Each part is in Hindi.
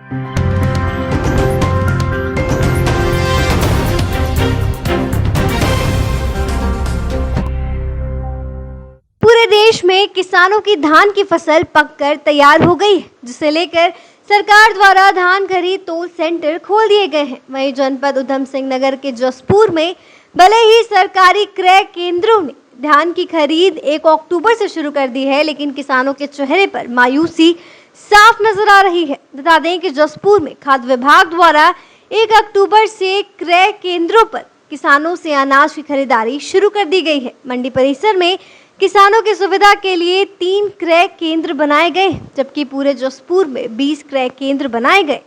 पूरे देश में किसानों की धान की फसल पककर तैयार हो गई है, जिसे लेकर सरकार द्वारा धान खरीद तोल सेंटर खोल दिए गए हैं। वहीं जनपद उधम सिंह नगर के जसपुर में भले ही सरकारी क्रय केंद्रों ने धान की खरीद 1 अक्टूबर से शुरू कर दी है, लेकिन किसानों के चेहरे पर मायूसी साफ नजर आ रही है। बता दें कि जसपुर में खाद्य विभाग द्वारा 1 अक्टूबर से क्रय केंद्रों पर किसानों से अनाज की खरीदारी शुरू कर दी गई है। मंडी परिसर में किसानों की सुविधा के लिए 3 क्रय केंद्र बनाए गए, जबकि पूरे जसपुर में 20 क्रय केंद्र बनाए गए।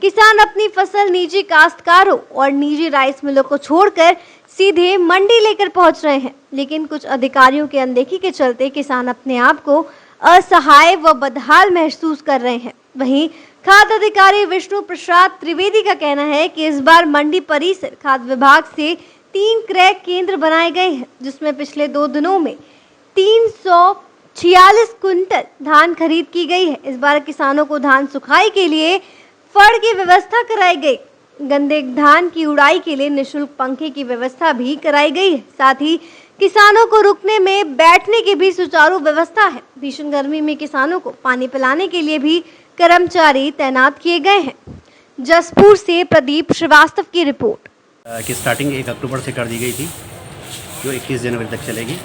किसान अपनी फसल निजी काश्तकारों और निजी राइस मिलों को छोड़कर सीधे मंडी लेकर पहुंच रहे हैं, लेकिन कुछ अधिकारियों की अनदेखी के चलते किसान अपने आप को असहाय व बदहाल महसूस कर रहे हैं। वहीं खाद्य अधिकारी विष्णु प्रसाद त्रिवेदी का कहना है कि इस बार मंडी परिसर खाद्य विभाग से 3 क्रय केंद्र बनाए गए हैं, जिसमें पिछले 2 दिनों में 346 कुंटल धान खरीद की गई है। इस बार किसानों को धान सुखाई के लिए फड़ की व्यवस्था कराई गई। गंदे धान की उड़ाई के लिए निःशुल्क पंखे की व्यवस्था भी कराई गई है। साथ ही किसानों को रुकने में बैठने की भी सुचारू व्यवस्था है। भीषण गर्मी में किसानों को पानी पिलाने के लिए भी कर्मचारी तैनात किए गए हैं। जसपुर से प्रदीप श्रीवास्तव की रिपोर्ट। की स्टार्टिंग 1 अक्टूबर से कर दी गई थी, जो 21 जनवरी तक चलेगी।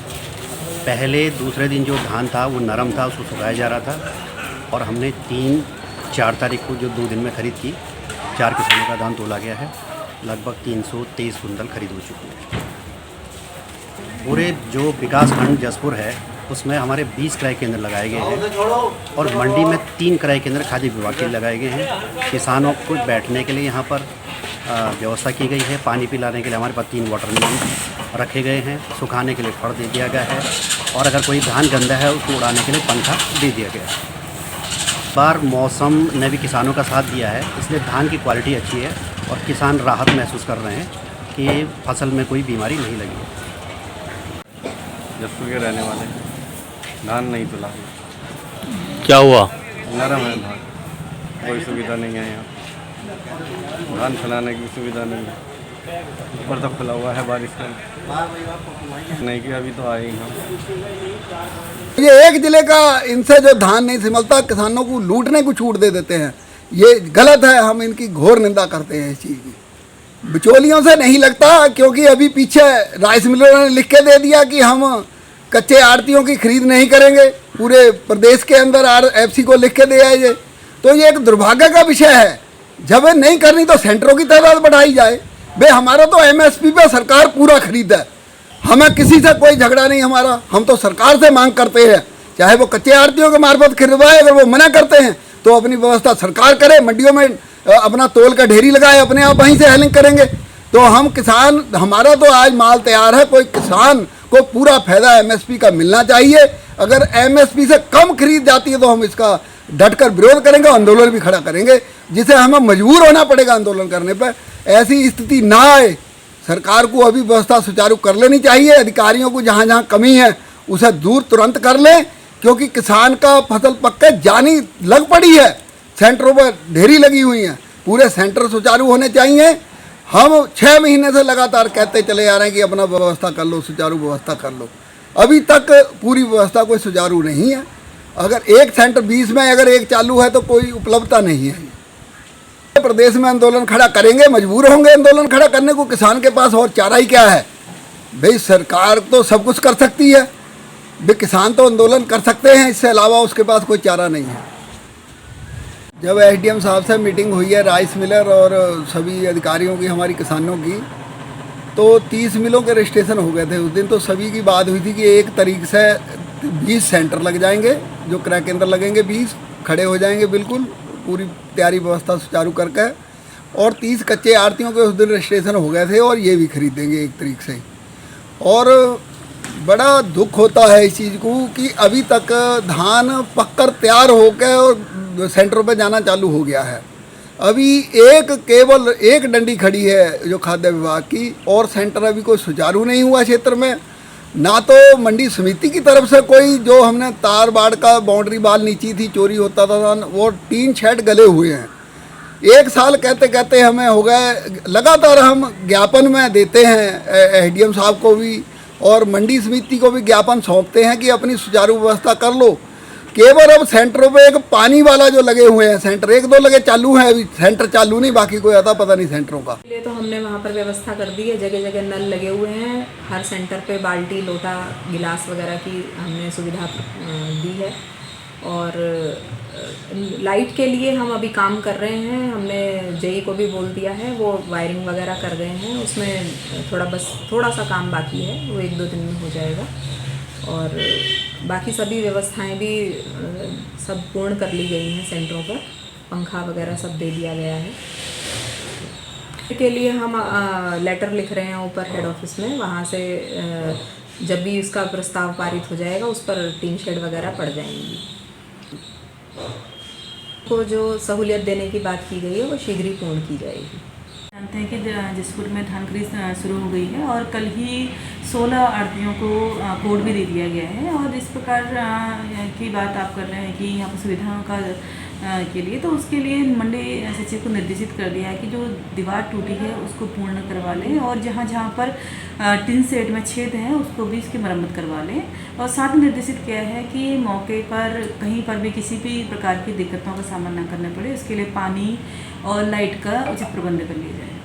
पहले दूसरे दिन जो धान था वो नरम था, उसको सुखाया जा रहा था, और हमने 3-4 तारीख को जो 2 दिन में खरीद की 4 किसानों का धान तोला गया है। लगभग 323 कुंटल खरीद हो चुकी है। पूरे जो विकास खंड जसपुर है उसमें हमारे 20 क्रय केंद्र लगाए गए हैं, और मंडी में 3 क्रय केंद्र खाद्य विभाग के लगाए गए हैं। किसानों को बैठने के लिए यहाँ पर व्यवस्था की गई है। पानी पिलाने के लिए हमारे पास 3 वाटर मिलन रखे गए हैं। सुखाने के लिए फड़ दे दिया गया है, और अगर कोई धान गंदा है उसको उड़ाने के लिए पंखा दे दिया गया है। बार मौसम ने भी किसानों का साथ दिया है, इसलिए धान की क्वालिटी अच्छी है और किसान राहत महसूस कर रहे हैं कि फसल में कोई बीमारी नहीं लगी है। जसपुर के रहने वाले धान नहीं तुला। क्या हुआ? नरम है धान, कोई सुविधा नहीं है यहाँ। धान फैलाने की सुविधा नहीं है, ऊपर तक खुला हुआ है बारिश का। नहीं कि अभी तो आए ही हम। ये एक जिले का इनसे जो धान नहीं संभलता, किसानों को लूटने को छूट दे देते हैं, ये गलत है। हम इनकी घोर निंदा करते हैं इस चीज़ की। बिचौलियों से नहीं लगता, क्योंकि अभी पीछे राइस मिलरों ने लिख के दे दिया कि हम कच्चे आड़तियों की खरीद नहीं करेंगे। पूरे प्रदेश के अंदर RFC को लिख के दे आए ये, तो ये एक दुर्भाग्य का विषय है। जब नहीं करनी तो सेंटरों की तादाद बढ़ाई जाए। भाई हमारा तो MSP पे सरकार पूरा खरीद है, हमें किसी से कोई झगड़ा नहीं हमारा। हम तो सरकार से मांग करते हैं, चाहे वो कच्चे आड़तियों के मार्फत खरीदवाए। अगर वो मना करते हैं तो अपनी व्यवस्था सरकार करे, मंडियों में अपना तोल का ढेरी लगाए, अपने आप वहीं से हेलिंग करेंगे। तो हम किसान, हमारा तो आज माल तैयार है, कोई किसान को पूरा फायदा MSP का मिलना चाहिए। अगर MSP से कम खरीद जाती है तो हम इसका डटकर विरोध करेंगे, आंदोलन भी खड़ा करेंगे, जिसे हमें मजबूर होना पड़ेगा आंदोलन करने पर। ऐसी स्थिति ना आए, सरकार को अभी व्यवस्था सुचारू कर लेनी चाहिए। अधिकारियों को जहाँ जहाँ कमी है उसे दूर तुरंत कर लें, क्योंकि किसान का फसल पक के जानी लग पड़ी है। सेंटरों पर ढेरी लगी हुई हैं, पूरे सेंटर सुचारू होने चाहिए। हम 6 महीने से लगातार कहते चले आ रहे हैं कि अपना व्यवस्था कर लो, सुचारू व्यवस्था कर लो। अभी तक पूरी व्यवस्था कोई सुचारू नहीं है। अगर एक सेंटर 20 में अगर एक चालू है तो कोई उपलब्धता नहीं है। प्रदेश में आंदोलन खड़ा करेंगे, मजबूर होंगे आंदोलन खड़ा करने को। किसान के पास और चारा ही क्या है? भाई सरकार तो सब कुछ कर सकती है, भाई किसान तो आंदोलन कर सकते हैं, इससे अलावा उसके पास कोई चारा नहीं है। जब SDM साहब से मीटिंग हुई है राइस मिलर और सभी अधिकारियों की, हमारी किसानों की, तो 30 मिलों के रजिस्ट्रेशन हो गए थे उस दिन। तो सभी की बात हुई थी कि 1 तारीख से 20 सेंटर लग जाएंगे, जो क्रय केंद्र लगेंगे 20 खड़े हो जाएंगे, बिल्कुल पूरी तैयारी व्यवस्था सुचारू करके। और 30 कच्चे आड़तियों के उस दिन रजिस्ट्रेशन हो गए थे, और ये भी खरीदेंगे 1 तारीख से। और बड़ा दुख होता है इस चीज़ को कि अभी तक धान पककर तैयार होकर और सेंटरों पे जाना चालू हो गया है। अभी केवल एक डंडी खड़ी है जो खाद्य विभाग की, और सेंटर अभी कोई सुचारू नहीं हुआ क्षेत्र में। ना तो मंडी समिति की तरफ से कोई, जो हमने तार बाड़ का बाउंड्री बाल नीची थी, चोरी होता था, वो टीन शेड गले हुए हैं। 1 साल कहते कहते हमें हो गए, लगातार हम ज्ञापन में देते हैं एसडीएम साहब को भी और मंडी समिति को भी ज्ञापन सौंपते हैं कि अपनी सुचारू व्यवस्था कर लो। केवल अब सेंटरों पे एक पानी वाला जो लगे हुए हैं सेंटर, 1-2 लगे चालू हैं, अभी सेंटर चालू नहीं, बाकी कोई आता पता नहीं सेंटरों का। इसलिए तो हमने वहाँ पर व्यवस्था कर दी है, जगह जगह नल लगे हुए हैं, हर सेंटर पे बाल्टी, लोटा, गिलास वगैरह की हमने सुविधा दी है। और लाइट के लिए हम अभी काम कर रहे हैं, हमने जेई को भी बोल दिया है, वो वायरिंग वगैरह कर रहे हैं, उसमें थोड़ा सा काम बाकी है, वो 1-2 दिन में हो जाएगा। और बाकी सभी व्यवस्थाएं भी सब पूर्ण कर ली गई हैं सेंटरों पर, पंखा वगैरह सब दे दिया गया है। के लिए हम लेटर लिख रहे हैं ऊपर हेड ऑफिस में, वहाँ से जब भी उसका प्रस्ताव पारित हो जाएगा उस पर टीन शेड वगैरह पड़ जाएंगी। को जो सहूलियत देने की बात की गई है वो शीघ्र ही पूर्ण की जाएगी। जानते हैं कि जसपुर में धान खरीद शुरू हो गई है और कल ही 16 आढ़तियों को कोड भी दे दिया गया है। और इस प्रकार की बात आप कर रहे हैं कि यहाँ पर सुविधाओं का के लिए, तो उसके लिए मंडी सचिव को निर्देशित कर दिया है कि जो दीवार टूटी है उसको पूर्ण करवा लें और जहाँ जहाँ पर टिन सेट में छेद है उसको भी इसकी मरम्मत करवा लें। और साथ में निर्देशित किया है कि मौके पर कहीं पर भी किसी भी प्रकार की दिक्कतों का सामना न करना पड़े, उसके लिए पानी और लाइट का उचित प्रबंध कर लिया जाए।